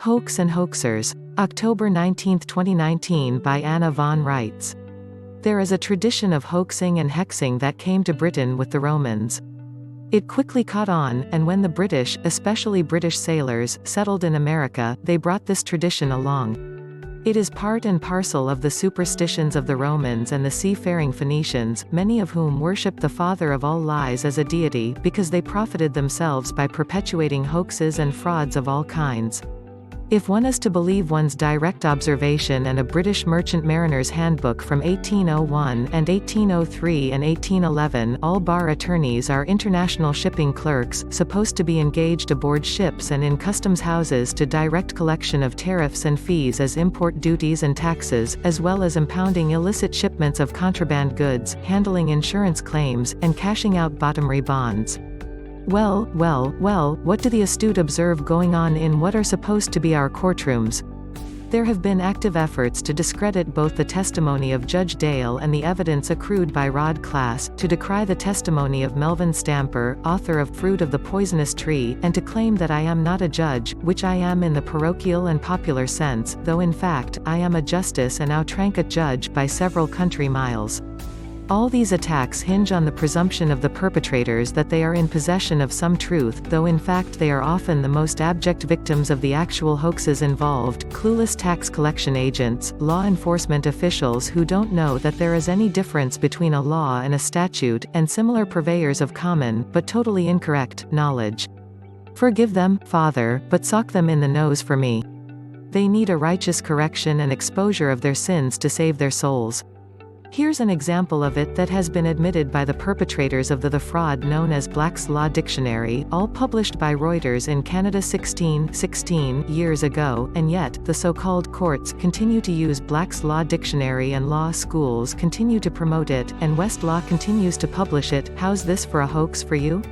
Hoax and Hoaxers, October 19, 2019 by Anna von Reitz. There is a tradition of hoaxing and hexing that came to Britain with the Romans. It quickly caught on, and when the British, especially British sailors, settled in America, they brought this tradition along. It is part and parcel of the superstitions of the Romans and the seafaring Phoenicians, many of whom worshipped the father of all lies as a deity, because they profited themselves by perpetuating hoaxes and frauds of all kinds. If one is to believe one's direct observation and a British Merchant Mariner's Handbook from 1801 and 1803 and 1811, all bar attorneys are international shipping clerks, supposed to be engaged aboard ships and in customs houses to direct collection of tariffs and fees as import duties and taxes, as well as impounding illicit shipments of contraband goods, handling insurance claims, and cashing out bottomry bonds. Well, what do the astute observe going on in what are supposed to be our courtrooms? There have been active efforts to discredit both the testimony of Judge Dale and the evidence accrued by Rod Class, to decry the testimony of Melvin Stamper, author of Fruit of the Poisonous Tree, and to claim that I am not a judge, which I am in the parochial and popular sense, though in fact, I am a justice and outrank a judge by several country miles. All these attacks hinge on the presumption of the perpetrators that they are in possession of some truth, though in fact they are often the most abject victims of the actual hoaxes involved, clueless tax collection agents, law enforcement officials who don't know that there is any difference between a law and a statute, and similar purveyors of common, but totally incorrect, knowledge. Forgive them, Father, but sock them in the nose for me. They need a righteous correction and exposure of their sins to save their souls. Here's an example of it that has been admitted by the perpetrators of the fraud known as Black's Law Dictionary, all published by Reuters in Canada 16 years ago, and yet, the so-called courts continue to use Black's Law Dictionary and law schools continue to promote it, and Westlaw continues to publish it. How's this for a hoax for you?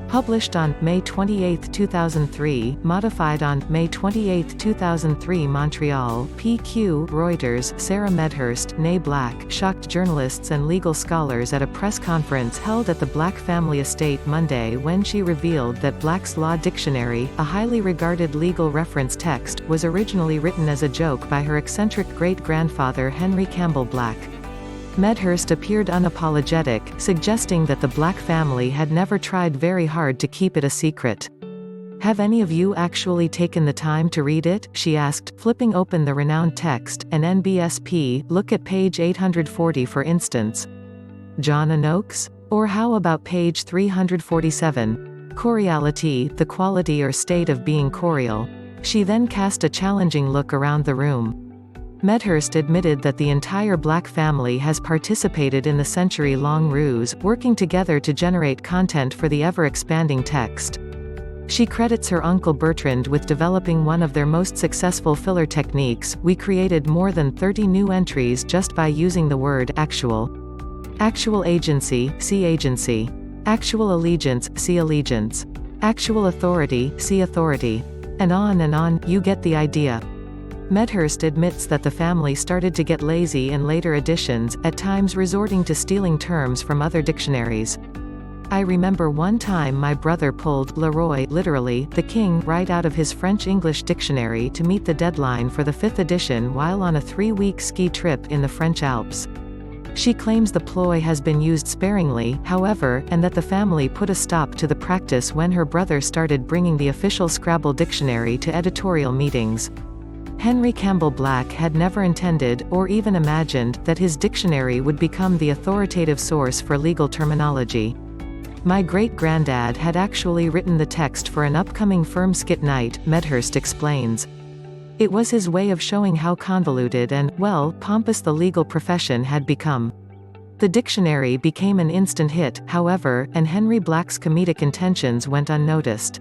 Published on May 28, 2003, modified on May 28, 2003 Montreal, PQ, Reuters. Sarah Medhurst, née Black, shocked journalists and legal scholars at a press conference held at the Black family estate Monday when she revealed that Black's Law Dictionary, a highly regarded legal reference text, was originally written as a joke by her eccentric great-grandfather Henry Campbell Black. Medhurst appeared unapologetic, suggesting that the Black family had never tried very hard to keep it a secret. "Have any of you actually taken the time to read it?" she asked, flipping open the renowned text, and NBSP, look at page 840 for instance. John and Oakes? Or how about page 347? Cordiality, the quality or state of being cordial. She then cast a challenging look around the room. Medhurst admitted that the entire Black family has participated in the century-long ruse, working together to generate content for the ever-expanding text. She credits her uncle Bertrand with developing one of their most successful filler techniques. "We created more than 30 new entries just by using the word actual. Actual agency, see agency. Actual allegiance, see allegiance. Actual authority, see authority. And on, you get the idea." Medhurst admits that the family started to get lazy in later editions, at times resorting to stealing terms from other dictionaries. "I remember one time my brother pulled Leroy, literally, the king, right out of his French-English dictionary to meet the deadline for the 5th edition while on a 3-week ski trip in the French Alps." She claims the ploy has been used sparingly, however, and that the family put a stop to the practice when her brother started bringing the official Scrabble dictionary to editorial meetings. Henry Campbell Black had never intended, or even imagined, that his dictionary would become the authoritative source for legal terminology. "My great-granddad had actually written the text for an upcoming firm skit night," Medhurst explains. "It was his way of showing how convoluted and, well, pompous the legal profession had become." The dictionary became an instant hit, however, and Henry Black's comedic intentions went unnoticed.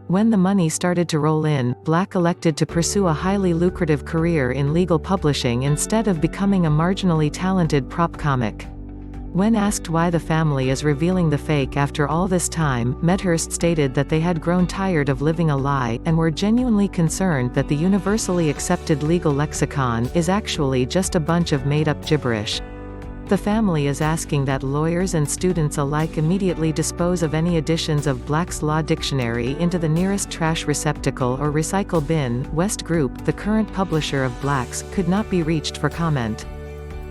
When the money started to roll in, Black elected to pursue a highly lucrative career in legal publishing instead of becoming a marginally talented prop comic. When asked why the family is revealing the fake after all this time, Medhurst stated that they had grown tired of living a lie, and were genuinely concerned that the universally accepted legal lexicon is actually just a bunch of made-up gibberish. The family is asking that lawyers and students alike immediately dispose of any editions of Black's Law Dictionary into the nearest trash receptacle or recycle bin. West Group, the current publisher of Black's, could not be reached for comment.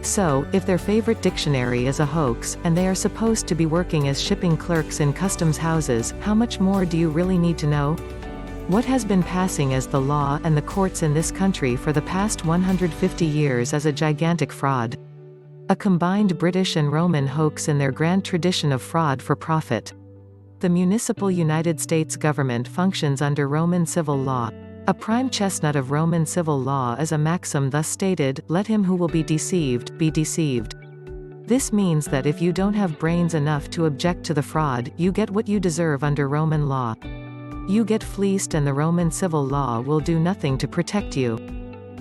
So, if their favorite dictionary is a hoax, and they are supposed to be working as shipping clerks in customs houses, how much more do you really need to know? What has been passing as the law and the courts in this country for the past 150 years is a gigantic fraud. A combined British and Roman hoax in their grand tradition of fraud for profit. The municipal United States government functions under Roman civil law. A prime chestnut of Roman civil law is a maxim thus stated, "Let him who will be deceived, be deceived." This means that if you don't have brains enough to object to the fraud, you get what you deserve under Roman law. You get fleeced and the Roman civil law will do nothing to protect you.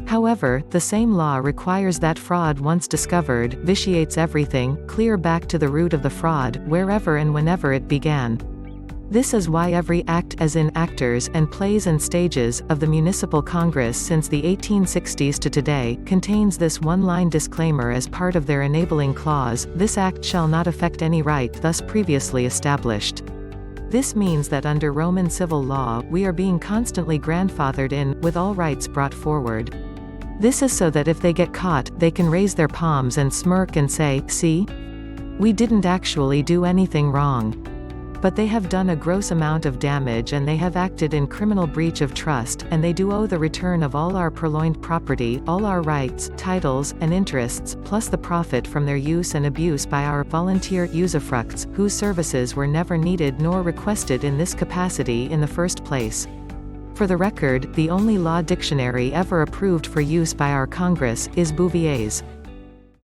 However, the same law requires that fraud once discovered, vitiates everything, clear back to the root of the fraud, wherever and whenever it began. This is why every act, as in actors, and plays and stages, of the Municipal Congress since the 1860s to today, contains this one-line disclaimer as part of their enabling clause: this act shall not affect any right thus previously established. This means that under Roman civil law, we are being constantly grandfathered in, with all rights brought forward. This is so that if they get caught, they can raise their palms and smirk and say, "See? We didn't actually do anything wrong." But they have done a gross amount of damage and they have acted in criminal breach of trust, and they do owe the return of all our purloined property, all our rights, titles, and interests, plus the profit from their use and abuse by our volunteer usufructs, whose services were never needed nor requested in this capacity in the first place. For the record, the only law dictionary ever approved for use by our Congress is Bouvier's.